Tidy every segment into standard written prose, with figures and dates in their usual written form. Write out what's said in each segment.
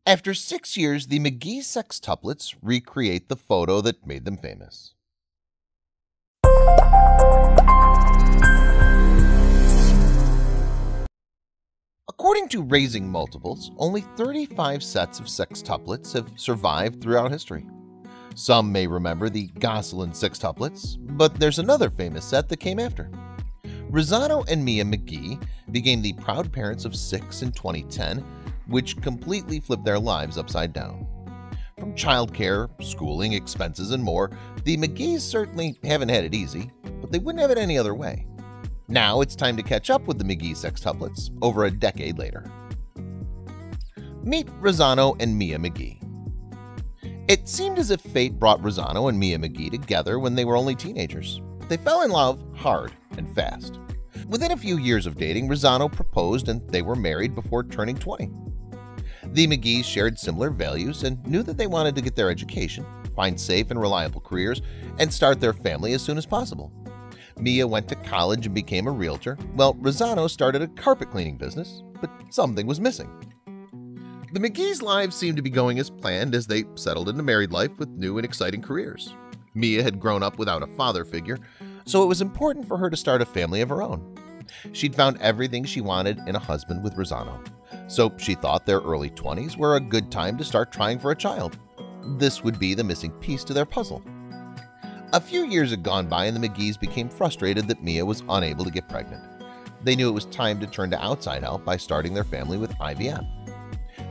After 6 years, the McGhee Sextuplets recreate the photo that made them famous. According to Raising Multiples, only 35 sets of sextuplets have survived throughout history. Some may remember the Gosselin sextuplets, but there's another famous set that came after. Rossano and Mia McGhee became the proud parents of 6 in 2010, which completely flipped their lives upside down. From childcare, schooling, expenses, and more, the McGhees certainly haven't had it easy, but they wouldn't have it any other way. Now it's time to catch up with the McGhee Sextuplets over a decade later. Meet Rossano and Mia McGhee. It seemed as if fate brought Rossano and Mia McGhee together when they were only teenagers. They fell in love hard and fast. Within a few years of dating, Rossano proposed and they were married before turning 20. The McGhees shared similar values and knew that they wanted to get their education, find safe and reliable careers, and start their family as soon as possible. Mia went to college and became a realtor, while Rossano started a carpet cleaning business, but something was missing. The McGhees' lives seemed to be going as planned as they settled into married life with new and exciting careers. Mia had grown up without a father figure, so it was important for her to start a family of her own. She'd found everything she wanted in a husband with Rossano, so she thought their early 20s were a good time to start trying for a child. This would be the missing piece to their puzzle. A few years had gone by and the McGhees became frustrated that Mia was unable to get pregnant. They knew it was time to turn to outside help by starting their family with IVF.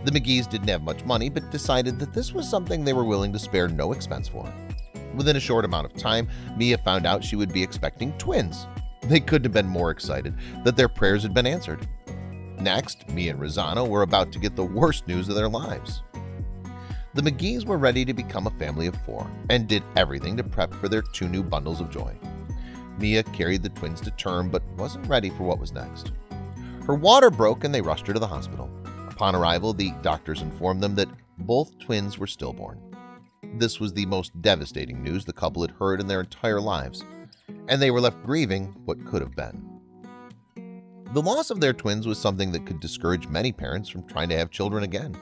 The McGhees didn't have much money but decided that this was something they were willing to spare no expense for. Within a short amount of time, Mia found out she would be expecting twins. They couldn't have been more excited that their prayers had been answered. Next, Mia and Rossano were about to get the worst news of their lives. The McGhees were ready to become a family of 4 and did everything to prep for their 2 new bundles of joy. Mia carried the twins to term but wasn't ready for what was next. Her water broke and they rushed her to the hospital. Upon arrival, the doctors informed them that both twins were stillborn. This was the most devastating news the couple had heard in their entire lives, and they were left grieving what could have been. The loss of their twins was something that could discourage many parents from trying to have children again.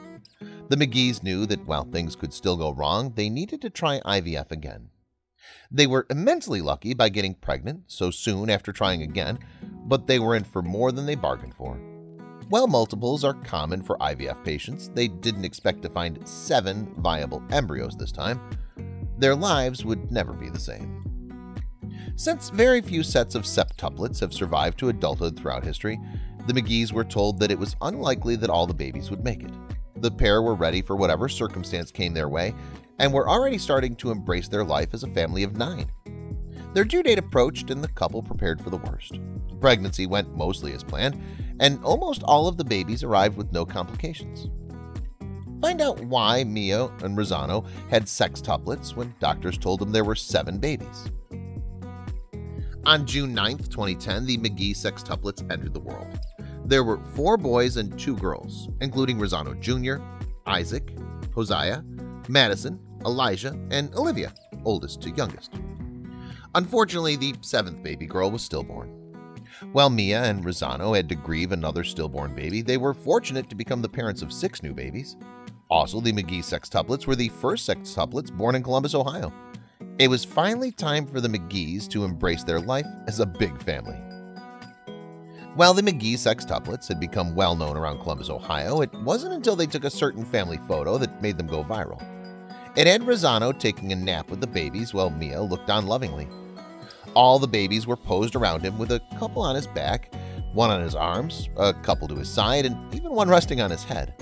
The McGhees knew that while things could still go wrong, they needed to try IVF again. They were immensely lucky by getting pregnant so soon after trying again, but they were in for more than they bargained for. While multiples are common for IVF patients, they didn't expect to find 7 viable embryos this time. Their lives would never be the same. Since very few sets of septuplets have survived to adulthood throughout history, the McGhees were told that it was unlikely that all the babies would make it. The pair were ready for whatever circumstance came their way and were already starting to embrace their life as a family of 9. Their due date approached and the couple prepared for the worst. The pregnancy went mostly as planned, and almost all of the babies arrived with no complications. Find out why Mia and Rossano had sextuplets when doctors told them there were 7 babies. On June 9, 2010, the McGhee Sextuplets entered the world. There were 4 boys and 2 girls, including Rossano Jr., Isaac, Hosea, Madison, Elijah, and Olivia, oldest to youngest. Unfortunately, the 7th baby girl was stillborn. While Mia and Rossano had to grieve another stillborn baby, they were fortunate to become the parents of 6 new babies. Also, the McGhee Sextuplets were the first sextuplets born in Columbus, Ohio. It was finally time for the McGhees to embrace their life as a big family. While the McGhee Sextuplets had become well known around Columbus, Ohio, it wasn't until they took a certain family photo that made them go viral. It had Rossano taking a nap with the babies while Mia looked on lovingly. All the babies were posed around him with a couple on his back, one on his arms, a couple to his side, and even one resting on his head.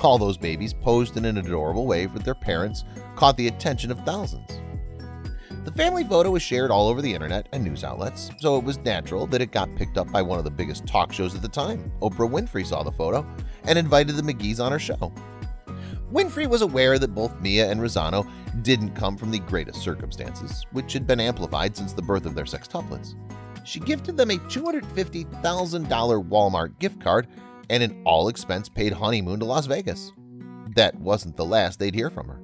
All those babies posed in an adorable way with their parents caught the attention of thousands. The family photo was shared all over the internet and news outlets, so it was natural that it got picked up by one of the biggest talk shows at the time. Oprah Winfrey saw the photo and invited the McGhees on her show. Winfrey was aware that both Mia and Rossano didn't come from the greatest circumstances, which had been amplified since the birth of their sextuplets. She gifted them a $250,000 Walmart gift card and an all-expense-paid honeymoon to Las Vegas. That wasn't the last they'd hear from her.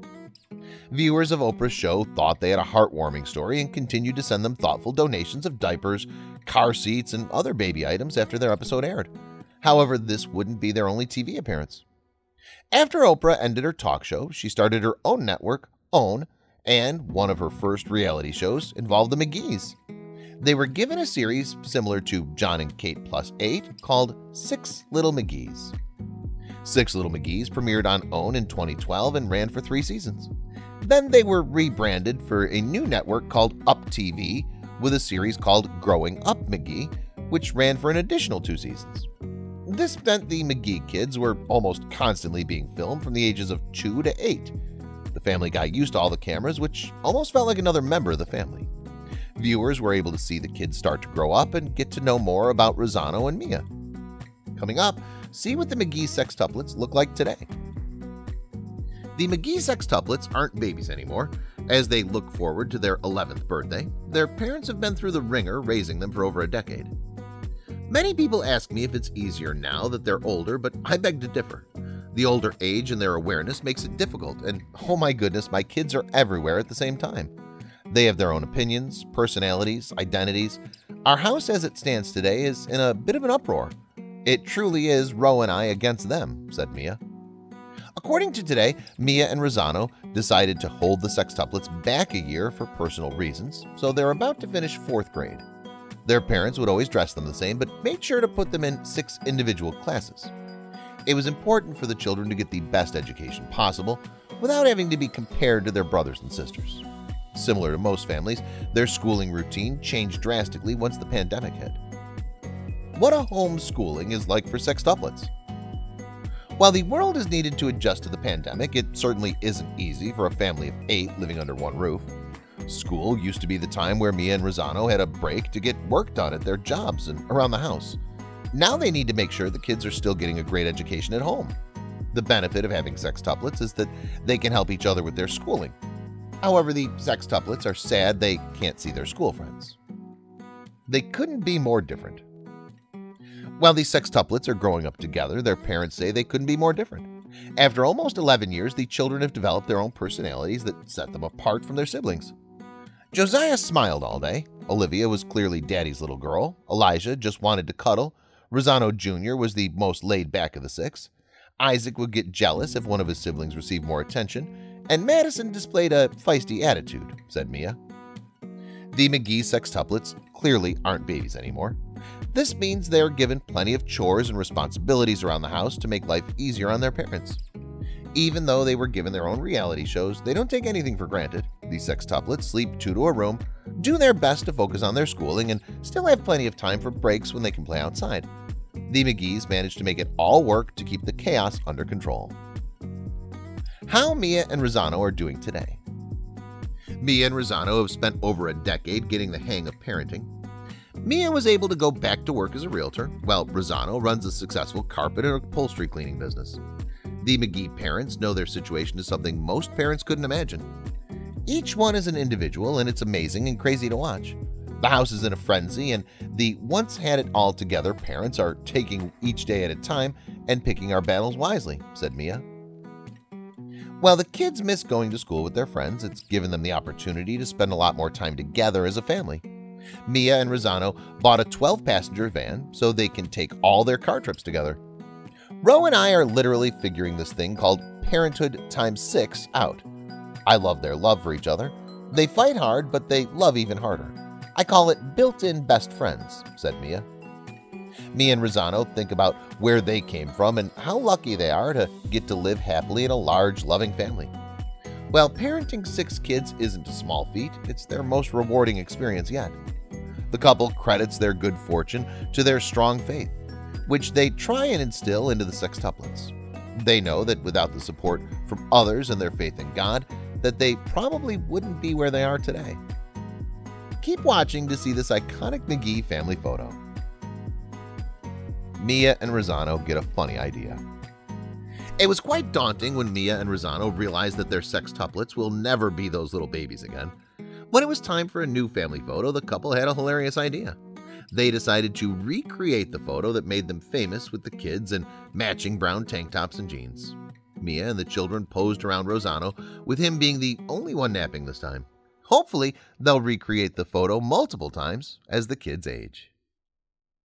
Viewers of Oprah's show thought they had a heartwarming story and continued to send them thoughtful donations of diapers, car seats, and other baby items after their episode aired. However, this wouldn't be their only TV appearance. After Oprah ended her talk show, she started her own network, OWN, and one of her first reality shows involved the McGhees. They were given a series similar to John and Kate Plus 8 called Six Little McGhees. Six Little McGee's premiered on OWN in 2012 and ran for 3 seasons. Then they were rebranded for a new network called Up TV with a series called Growing Up McGhee, which ran for an additional 2 seasons. This meant the McGhee kids were almost constantly being filmed from the ages of 2 to 8. The family got used to all the cameras, which almost felt like another member of the family. Viewers were able to see the kids start to grow up and get to know more about Rosanno and Mia. Coming up, see what the McGhee Sextuplets look like today. The McGhee Sextuplets aren't babies anymore. As they look forward to their 11th birthday, their parents have been through the ringer raising them for over a decade. Many people ask me if it's easier now that they're older, but I beg to differ. The older age and their awareness makes it difficult, and oh my goodness, my kids are everywhere at the same time. They have their own opinions, personalities, identities. Our house as it stands today is in a bit of an uproar. It truly is Ro and I against them, said Mia. According to Today, Mia and Rosanno decided to hold the sextuplets back a year for personal reasons, so they're about to finish 4th grade. Their parents would always dress them the same, but made sure to put them in 6 individual classes. It was important for the children to get the best education possible without having to be compared to their brothers and sisters. Similar to most families, their schooling routine changed drastically once the pandemic hit. What a homeschooling is like for sextuplets. While the world is needed to adjust to the pandemic, it certainly isn't easy for a family of 8 living under one roof. School used to be the time where Mia and Rosanno had a break to get work done at their jobs and around the house. Now they need to make sure the kids are still getting a great education at home. The benefit of having sextuplets is that they can help each other with their schooling. However, the sextuplets are sad they can't see their school friends. They couldn't be more different. While these sextuplets are growing up together, their parents say they couldn't be more different. After almost 11 years, the children have developed their own personalities that set them apart from their siblings. Josiah smiled all day. Olivia was clearly daddy's little girl. Elijah just wanted to cuddle. Rosanno Jr. was the most laid back of the 6. Isaac would get jealous if one of his siblings received more attention. And Madison displayed a feisty attitude, said Mia. The McGhee sextuplets clearly aren't babies anymore. This means they are given plenty of chores and responsibilities around the house to make life easier on their parents. Even though they were given their own reality shows, they don't take anything for granted. The sextuplets sleep 2 to a room, do their best to focus on their schooling, and still have plenty of time for breaks when they can play outside. The McGhees managed to make it all work to keep the chaos under control. How Mia and Rosanno are doing today. Mia and Rosanno have spent over a decade getting the hang of parenting. Mia was able to go back to work as a realtor, while Rosanno runs a successful carpet and upholstery cleaning business. The McGhee parents know their situation is something most parents couldn't imagine. Each one is an individual, and it's amazing and crazy to watch. The house is in a frenzy, and the once had it all together parents are taking each day at a time and picking our battles wisely, said Mia. While the kids miss going to school with their friends, it's given them the opportunity to spend a lot more time together as a family. Mia and Rosanno bought a 12-passenger van so they can take all their car trips together. Ro and I are literally figuring this thing called Parenthood times 6 out. I love their love for each other. They fight hard, but they love even harder. I call it built-in best friends, said Mia. Mia and Rosanno think about where they came from and how lucky they are to get to live happily in a large, loving family. While parenting 6 kids isn't a small feat, it's their most rewarding experience yet. The couple credits their good fortune to their strong faith, which they try and instill into the sextuplets. They know that without the support from others and their faith in God, that they probably wouldn't be where they are today. Keep watching to see this iconic McGhee family photo. Mia and Rosanno get a funny idea. It was quite daunting when Mia and Rosanno realized that their sextuplets will never be those little babies again. When it was time for a new family photo, the couple had a hilarious idea. They decided to recreate the photo that made them famous with the kids in matching brown tank tops and jeans. Mia and the children posed around Rosanno, with him being the only one napping this time. Hopefully, they'll recreate the photo multiple times as the kids age.